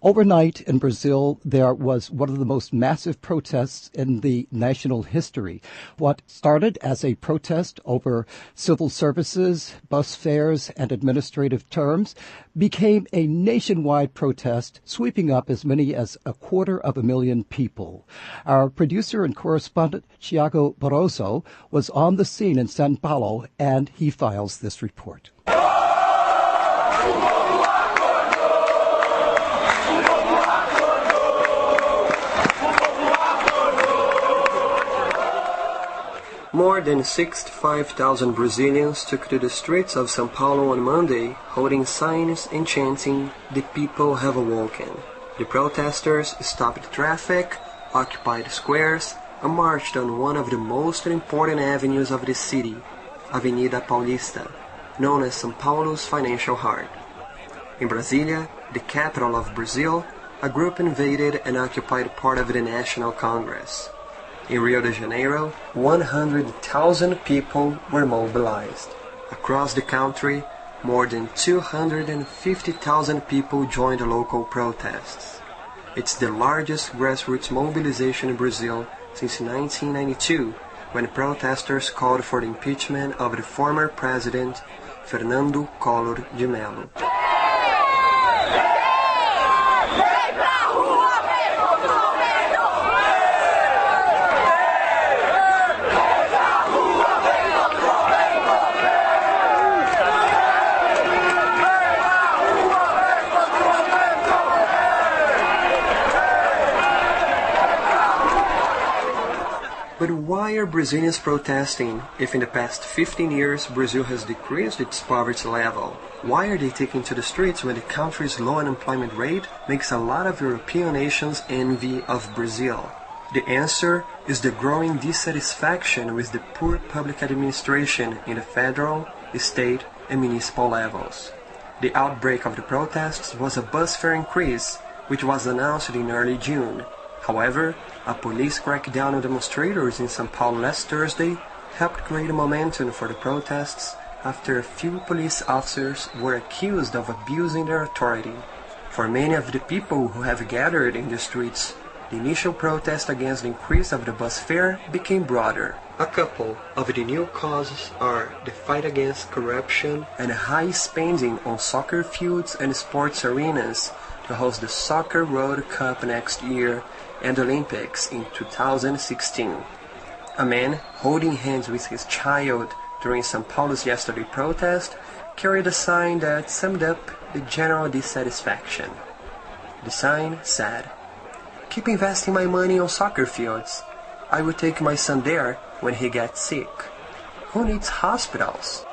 Overnight in Brazil, there was one of the most massive protests in the national history. What started as a protest over civil services, bus fares, and administrative terms became a nationwide protest, sweeping up as many as 250,000 people. Our producer and correspondent, Thiago Barrozo, was on the scene in São Paulo, and he files this report. More than 65,000 Brazilians took to the streets of São Paulo on Monday, holding signs and chanting, "The people have awoken." The protesters stopped traffic, occupied squares, and marched on one of the most important avenues of the city, Avenida Paulista, known as São Paulo's financial heart. In Brasília, the capital of Brazil, a group invaded and occupied part of the National Congress. In Rio de Janeiro, 100,000 people were mobilized. Across the country, more than 250,000 people joined the local protests. It's the largest grassroots mobilization in Brazil since 1992, when protesters called for the impeachment of the former president, Fernando Collor de Mello. But why are Brazilians protesting if in the past 15 years Brazil has decreased its poverty level? Why are they taking to the streets when the country's low unemployment rate makes a lot of European nations envy of Brazil? The answer is the growing dissatisfaction with the poor public administration in the federal, state, and municipal levels. The outbreak of the protests was a bus fare increase, which was announced in early June. However, a police crackdown on demonstrators in São Paulo last Thursday helped create a momentum for the protests after a few police officers were accused of abusing their authority. For many of the people who have gathered in the streets, the initial protest against the increase of the bus fare became broader. A couple of the new causes are the fight against corruption and high spending on soccer fields and sports arenas to host the Soccer World Cup next year and Olympics in 2016. A man holding hands with his child during São Paulo's yesterday protest carried a sign that summed up the general dissatisfaction. The sign said, "Keep investing my money on soccer fields. I will take my son there when he gets sick. Who needs hospitals?"